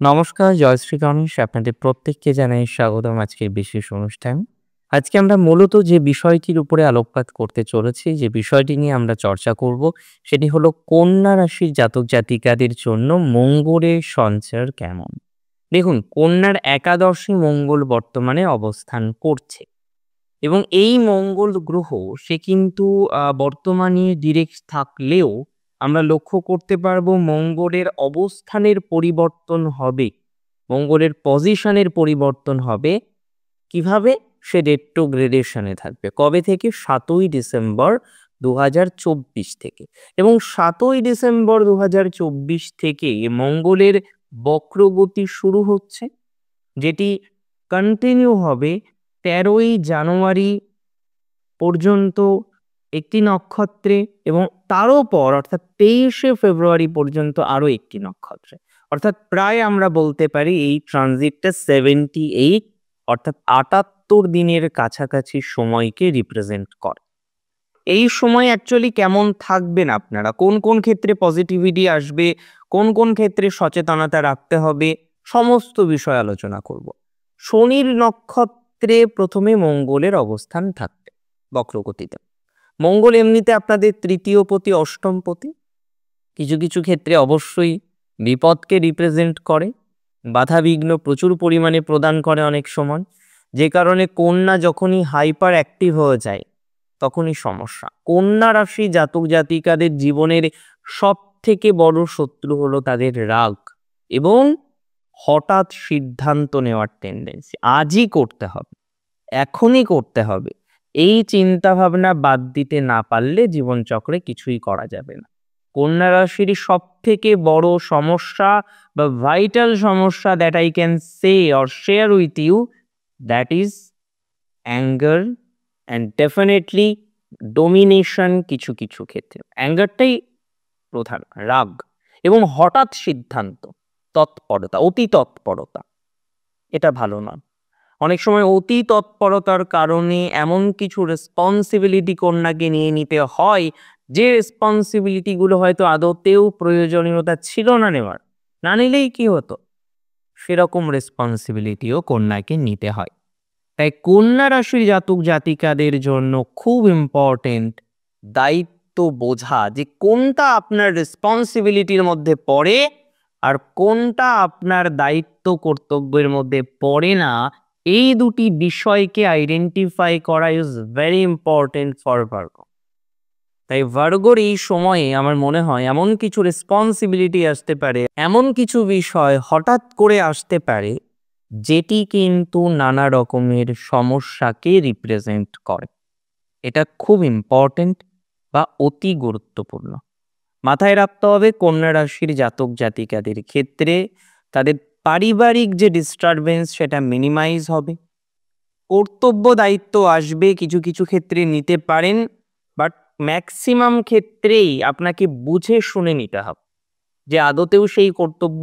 নমস্কার, জয়শ্রী গণেশ। আপনাদের প্রত্যেককে জানাই স্বাগতম আজকের বিশেষ অনুষ্ঠান। আজকে আমরা মূলত যে বিষয়টির উপরে আলোকপাত করতে চলেছি, যে বিষয়টি নিয়ে আমরা চর্চা করব, সেটি হলো কন্যা রাশির জাতক জাতিকাদের জন্য মঙ্গলের সঞ্চার কেমন? দেখুন, কন্যার একাদশে মঙ্গল বর্তমানে অবস্থান করছে এবং এই মঙ্গল গ্রহ সে কিন্তু বর্তমানে ডিরেক্ট থাকলেও আমরা লক্ষ্য করতে পারবো মঙ্গলের অবস্থানের পরিবর্তন হবে, মঙ্গলের পজিশনের পরিবর্তন হবে। কিভাবে? সে রেট্রোগ্রেডেশনে থাকবে। কবে থেকে? ৭ই ডিসেম্বর ২০২৪ থেকে। এবং ৭ই ডিসেম্বর ২০২৪ থেকে মঙ্গলের বক্রগতি শুরু হচ্ছে, যেটি কন্টিনিউ হবে ১৩ই জানুয়ারি পর্যন্ত একটি নক্ষত্রে এবং তারও পর অর্থাৎ ২৩শে ফেব্রুয়ারি পর্যন্ত আরো একটি নক্ষত্রে। অর্থাৎ প্রায় আমরা বলতে পারি এই ট্রানজিটটা 78 অর্থাৎ ৭৮ দিনের কাছাকাছি সময়কে রিপ্রেজেন্ট করে। এই সময় অ্যাকচুয়ালি কেমন থাকবেন আপনারা, কোন কোন ক্ষেত্রে পজিটিভিটি আসবে, কোন কোন ক্ষেত্রে সচেতনতা রাখতে হবে, সমস্ত বিষয় আলোচনা করব। শনির নক্ষত্রে প্রথমে মঙ্গলের অবস্থান থাকবে বক্রগতিতে। মঙ্গল এমনিতে আপনাদের তৃতীয় পতি, অষ্টম পতি। কিছু কিছু ক্ষেত্রে অবশ্যই বিপদকে রিপ্রেজেন্ট করে, বাধা বিঘ্ন প্রচুর পরিমাণে প্রদান করে অনেক সময়, যে কারণে কন্যা যখনই হাইপার অ্যাক্টিভ হয়ে যায় তখনই সমস্যা। কন্যা রাশি জাতক জাতিকাদের জীবনের সব থেকে বড় শত্রু হলো তাদের রাগ এবং হঠাৎ সিদ্ধান্ত নেওয়ার টেন্ডেন্সি। আজই করতে হবে, এখনই করতে হবে, এই চিন্তা ভাবনা বাদ দিতে না পারলে জীবনচক্রে কিছুই করা যাবে না। কন্যা রাশির সব থেকে বড় সমস্যা বা ভাইটাল সমস্যা that I can say or share with you, that is anger and definitely domination. কিছু কিছু ক্ষেত্রে অ্যাঙ্গারটাই প্রধান, রাগ এবং হঠাৎ সিদ্ধান্ত, তৎপরতা, অতি তৎপরতা, এটা ভালো না। অনেক সময় অতি তৎপরতার কারণে এমন কিছু রেসপন্সিবিলিটি কন্যাকে নিয়ে নিতে হয়, যে রেসপন্সিবিলিটিগুলো হয়তো আদতেও প্রয়োজনীয়তা ছিল না নেওয়ার, না নিলেই কি হতো, সেরকম রেসপন্সিবিলিটিও কন্যাকে নিতে হয়। তাই কন্যা রাশির জাতক জাতিকাদের জন্য খুব ইম্পর্টেন্ট দায়িত্ব বোঝা, যে কোনটা আপনার রেসপন্সিবিলিটির মধ্যে পড়ে আর কোনটা আপনার দায়িত্ব কর্তব্যের মধ্যে পড়ে না। এই দুটি বিষয়কে আইডেন্টিফাই করা ইজ ভেরি ইম্পর্টেন্ট ফর ভার্গ। তাই ভার্গোর এই সময়ে আমার মনে হয় এমন কিছু রেসপন্সিবিলিটি আসতে পারে, এমন কিছু বিষয় হঠাৎ করে আসতে পারে, যেটি কিন্তু নানা রকমের সমস্যাকে রিপ্রেজেন্ট করে। এটা খুব ইম্পর্টেন্ট বা অতি গুরুত্বপূর্ণ। মাথায় রাখতে হবে কন্যা রাশির জাতক জাতিকাদের ক্ষেত্রে তাদের পারিবারিক যে ডিস্টারবেন্স সেটা মিনিমাইজ হবে, কর্তব্য দায়িত্ব আসবে, কিছু কিছু ক্ষেত্রে নিতে পারেন, বাট ম্যাক্সিমাম ক্ষেত্রেই আপনাকে বুঝে শুনে নিতে হবে যে আদতেও সেই কর্তব্য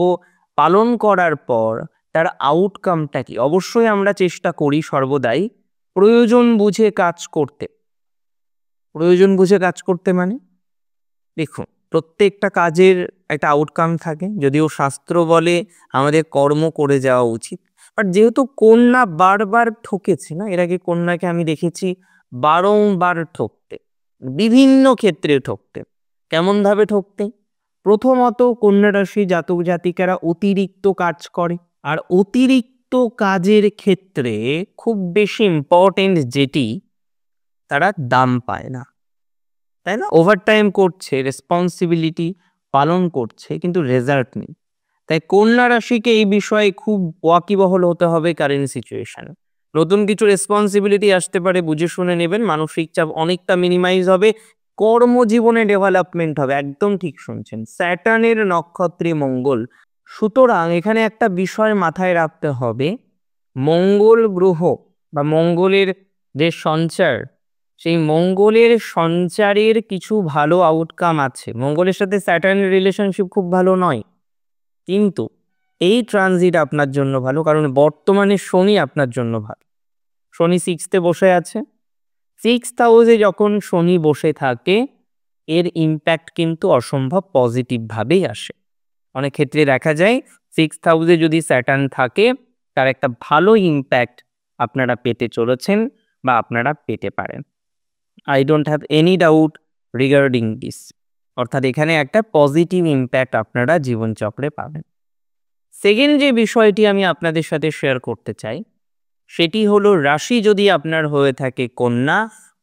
পালন করার পর তার আউটকামটা কি। অবশ্যই আমরা চেষ্টা করি সর্বদাই প্রয়োজন বুঝে কাজ করতে। প্রয়োজন বুঝে কাজ করতে মানে দেখুন, প্রত্যেকটা কাজের একটা আউটকাম থাকে, যদিও শাস্ত্র বলে আমাদের কর্ম করে যাওয়া উচিত। বাট যেহেতু কন্যা বারবার ঠকেছে, না এর আগে কন্যাকে আমি দেখেছি বারংবার ঠকতে, বিভিন্ন ক্ষেত্রে ঠকতে। কেমন ভাবে ঠকতে? প্রথমত, কন্যা রাশি জাতক জাতিকারা অতিরিক্ত কাজ করে, আর অতিরিক্ত কাজের ক্ষেত্রে খুব বেশি ইম্পর্টেন্ট যেটি, তারা দাম পায় না, তাই না? ওভারটাইম করছে, রেসপন্সিবিলিটি পালন করছে, কিন্তু রেজাল্ট নেই। তাই কন্যা রাশিকে এই বিষয়ে খুব ওয়াকিবহল হতে হবে কারেন্ট সিচুয়েশনে। নতুন কিছু রেসপন্সিবিলিটি আসতে পারে, বুঝে শুনে নেবেন, মানসিক চাপ অনেকটা মিনিমাইজ হবে, কর্মজীবনে ডেভেলপমেন্ট হবে। একদম ঠিক শুনছেন, স্যাটার্নের নক্ষত্রে মঙ্গল। সুতরাং এখানে একটা বিষয় মাথায় রাখতে হবে, মঙ্গল গ্রহ বা মঙ্গলের যে সঞ্চার, সেই মঙ্গলের সঞ্চারের কিছু ভালো আউটকাম আছে। মঙ্গলের সাথে স্যাটার্নের রিলেশনশিপ খুব ভালো নয়, কিন্তু এই ট্রানজিট আপনার জন্য ভালো, কারণ বর্তমানে শনি আপনার জন্য ভালো। শনি 6th বসে আছে। 6th হাউসে যখন শনি বসে থাকে, এর ইম্প্যাক্ট কিন্তু অসম্ভব পজিটিভ ভাবেই আসে। অনেক ক্ষেত্রে দেখা যায় সিক্সথ হাউসে যদি স্যাটার্ন থাকে তার একটা ভালো ইম্প্যাক্ট আপনারা পেতে চলেছেন বা আপনারা পেতে পারেন। I don't have any doubt regarding this. অর্থাৎ এখানে একটা পজিটিভ ইম্প্যাক্ট আপনারা জীবনচক্রে পাবেন। সেকেন্ড যে বিষয়টি আমি আপনাদের সাথে শেয়ার করতে চাই সেটি হলো রাশি যদি আপনার হয়ে থাকে কন্যা,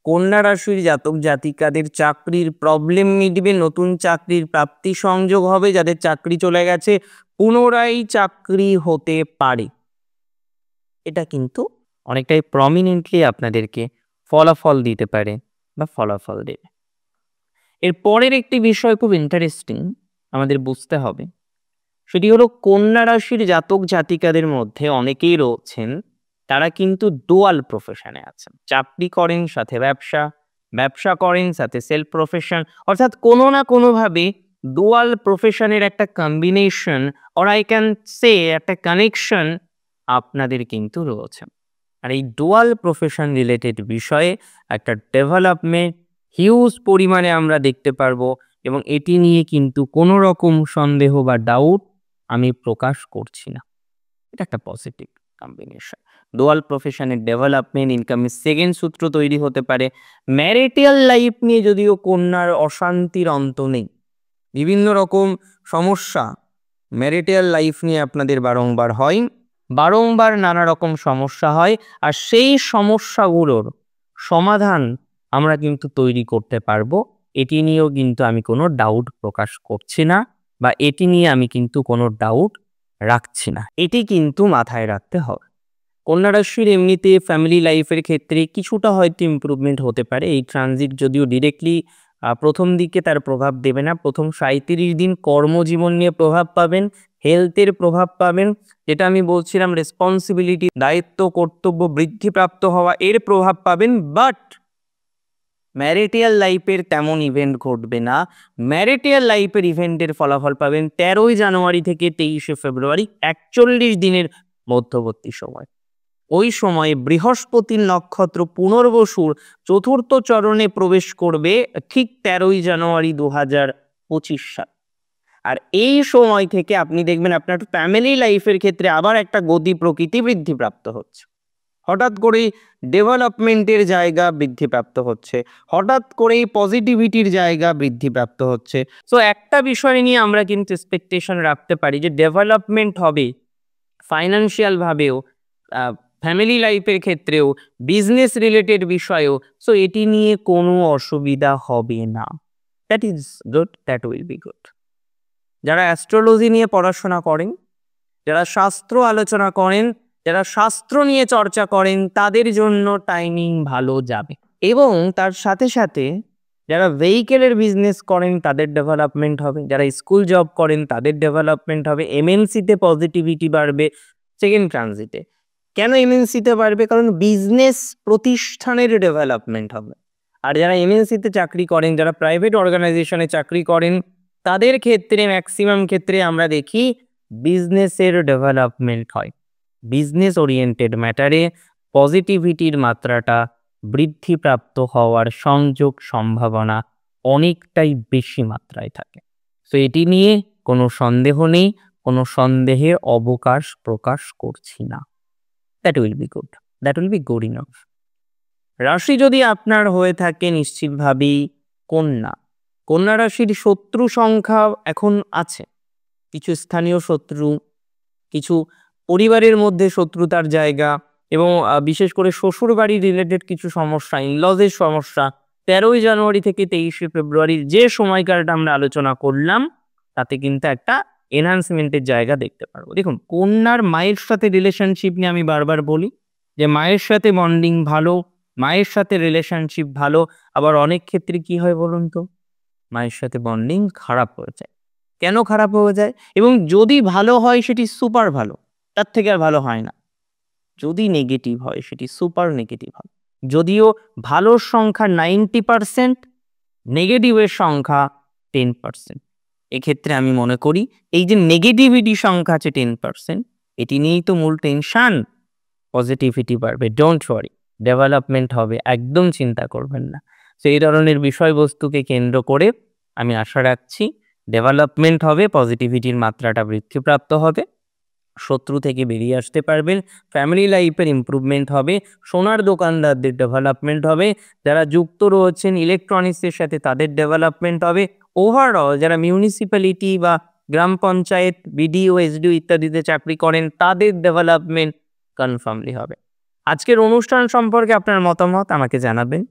কন্যা রাশির জাতক জাতিকাদের চাকরির প্রবলেম মিটবে, নতুন চাকরির প্রাপ্তি সংযোগ হবে, যাদের চাকরি চলে গেছে পুনরায় চাকরি হতে পারে। এটা কিন্তু অনেকটাই প্রমিনেন্টলি আপনাদেরকে ফলাফল দিতে পারে বা ফলাফল দেবে। এর পরের একটি বিষয় খুব ইন্টারেস্টিং আমাদের বুঝতে হবে, সেটি হলো কন্যা রাশির জাতক জাতিকাদের মধ্যে অনেকেই রয়েছেন তারা কিন্তু ডুয়াল প্রফেশনে আছেন। চাকরি করেন সাথে ব্যবসা, ব্যবসা করেন সাথে সেলফ প্রফেশন, অর্থাৎ কোনো না কোনোভাবে ডুয়াল প্রফেশনের একটা কম্বিনেশন অর আই ক্যান সে একটা কানেকশন আপনাদের কিন্তু রয়েছে। আর এই ডুয়াল প্রফেশন রিলেটেড বিষয়ে একটা ডেভেলপমেন্ট হিউজ পরিমাণে আমরা দেখতে পারবো এবং এটি নিয়ে কিন্তু কোনো রকম সন্দেহ বা ডাউট আমি প্রকাশ করছি না। এটা একটা পজিটিভ কম্বিনেশন। ডুয়াল প্রফেশনের ডেভেলপমেন্ট, ইনকামের সেকেন্ড সূত্র তৈরি হতে পারে। ম্যারিটাল লাইফ নিয়ে যদিও কন্যার অশান্তির অন্ত নেই, বিভিন্ন রকম সমস্যা ম্যারিটাল লাইফ নিয়ে আপনাদের বারংবার হয়, বারংবার নানা রকম সমস্যা হয়, আর সেই সমস্যাগুলোর সমাধান আমরা কিন্তু তৈরি করতে পারবো। এটি নিয়েও কিন্তু আমি কোনো ডাউট প্রকাশ করছি না বা এটি নিয়ে আমি কিন্তু কোনো ডাউট রাখছি না। এটি কিন্তু মাথায় রাখতে হবে। কন্যা রাশির এমনিতে ফ্যামিলি লাইফের ক্ষেত্রে কিছুটা হয়তো ইমপ্রুভমেন্ট হতে পারে। এই ট্রানজিট যদিও ডিরেক্টলি প্রথম দিকে তার প্রভাব দেবে না। প্রথম 37 দিন কর্মজীবন নিয়ে প্রভাব পাবেন, হেলথের প্রভাব পাবেন, যেটা আমি বলছিলাম রেসপন্সিবিলিটি, দায়িত্ব, কর্তব্য বৃদ্ধিপ্রাপ্ত হওয়া, এর প্রভাব পাবেন। বাট ম্যারিটাল লাইফের তেমন ইভেন্ট ঘটবে না। ম্যারিটাল লাইফের ইভেন্টের ফলাফল পাবেন 13ই জানুয়ারি থেকে 23শে ফেব্রুয়ারি, 41 দিনের মধ্যবর্তী সময়। ওই সময়ে বৃহস্পতির নক্ষত্র পুনর্বসুর চতুর্থ চরণে প্রবেশ করবে ঠিক 13ই জানুয়ারি 2025 সাল। আর এই সময় থেকে আপনি দেখবেন আপনার ফ্যামিলি লাইফের ক্ষেত্রে আবার একটা গতি প্রকৃতি বৃদ্ধিপ্রাপ্ত হচ্ছে। হঠাৎ করেই ডেভেলপমেন্টের জায়গা বৃদ্ধিপ্রাপ্ত হচ্ছে, হঠাৎ করেই পজিটিভিটির জায়গা বৃদ্ধিপ্রাপ্ত হচ্ছে। সো একটা বিষয় নিয়ে আমরা কিন্তু এক্সপেকটেশন রাখতে পারি যে ডেভেলপমেন্ট হবে ফাইন্যান্সিয়াল ভাবেও, ফ্যামিলি লাইফের ক্ষেত্রেও, বিজনেস রিলেটেড বিষয়েও। সো এটি নিয়ে কোনো অসুবিধা হবে না। That is good, that will be good. যারা অ্যাস্ট্রোলজি নিয়ে পড়াশোনা করেন, যারা শাস্ত্র আলোচনা করেন, যারা শাস্ত্র নিয়ে চর্চা করেন, তাদের জন্য টাইমিং ভালো যাবে। এবং তার সাথে সাথে যারা ভেহিকেলের বিজনেস করেন তাদের ডেভেলপমেন্ট হবে, যারা স্কুল জব করেন তাদের ডেভেলপমেন্ট হবে। এমএনসিতে পজিটিভিটি বাড়বে সেকেন্ড ট্রানজিটে। কেন এমএনসিতে বাড়বে? কারণ বিজনেস প্রতিষ্ঠানের ডেভেলপমেন্ট হবে। আর যারা এমএনসিতে চাকরি করেন, যারা প্রাইভেট অর্গানাইজেশনে চাকরি করেন, তাদের ক্ষেত্রে ম্যাক্সিমাম ক্ষেত্রে আমরা দেখি বিজনেসের ডেভেলপমেন্ট হয়। বিজনেস ওরিয়েন্টেড ম্যাটারে পজিটিভিটির মাত্রাটা বৃদ্ধিপ্রাপ্ত হওয়ার সংযোগ সম্ভাবনা অনেকটাই বেশি মাত্রায় থাকে। সো এটি নিয়ে কোনো সন্দেহ নেই, কোনো সন্দেহের অবকাশ প্রকাশ করছি না। That will be good, that will be good enough. রাশি যদি আপনার হয়ে থাকে নিশ্চিতভাবেই কন্যা, কন্যা রাশির শত্রু সংখ্যা এখন আছে। কিছু স্থানীয় শত্রু, কিছু পরিবারের মধ্যে শত্রুতার জায়গা এবং বিশেষ করে শ্বশুর বাড়ি রিলেটেড কিছু সমস্যা, ইনলজের সমস্যা 13ই জানুয়ারি থেকে 23শে ফেব্রুয়ারির যে সময়কালটা আমরা আলোচনা করলাম তাতে কিন্তু একটা এনহান্সমেন্টের জায়গা দেখতে পারবো। দেখুন, কন্যার মায়ের সাথে রিলেশনশিপ নিয়ে আমি বারবার বলি যে মায়ের সাথে বন্ডিং ভালো, মায়ের সাথে রিলেশনশিপ ভালো। আবার অনেক ক্ষেত্রে কি হয় বলুন তো, মায়ের সাথে বন্ডিং খারাপ হয়ে যায়। কেন খারাপ হয়ে যায়? এবং যদি ভালো হয় সেটি সুপার ভালো, তার থেকে আর ভালো হয় না। যদি নেগেটিভ হয় সেটি সুপার নেগেটিভ হয়। যদিও ভালোর সংখ্যা 90%, নেগেটিভের সংখ্যা 10%। এক্ষেত্রে আমি মনে করি এই যে নেগেটিভিটি সংখ্যা আছে 10%, এটি নিয়েই তো মূল টেনশন। পজিটিভিটি বাড়বে, ডোন্ট ওয়ারি, ডেভেলপমেন্ট হবে, একদম চিন্তা করবেন না। তো এই ধরনের বিষয়বস্তুকে কেন্দ্র করে আমি আশা রাখছি ডেভেলপমেন্ট হবে, পজিটিভিটির মাত্রাটা বৃদ্ধিপ্রাপ্ত হবে শত্রু থেকে বেরিয়ে আসতে পারবেন, ফ্যামিলি লাইফের ইমপ্রুভমেন্ট হবে, সোনার দোকানদারদের ডেভেলপমেন্ট হবে, যারা যুক্ত রয়েছেন ইলেকট্রনিক্সের সাথে তাদের ডেভেলপমেন্ট হবে। ওভারঅল যারা মিউনিসিপ্যালিটি বা গ্রাম পঞ্চায়েত, বিডিও, এসডিও ইত্যাদিতে চাকরি করেন তাদের ডেভেলপমেন্ট কনফার্মলি হবে। আজকের অনুষ্ঠান সম্পর্কে আপনার মতামত আমাকে জানাবেন।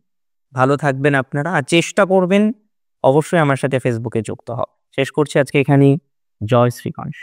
ভালো থাকবেন আপনারা, আর চেষ্টা করবেন অবশ্যই আমার সাথে ফেসবুকে যুক্ত হওয়ার। শেষ করছি আজকে এখানেই। জয় শ্রী গণেশ।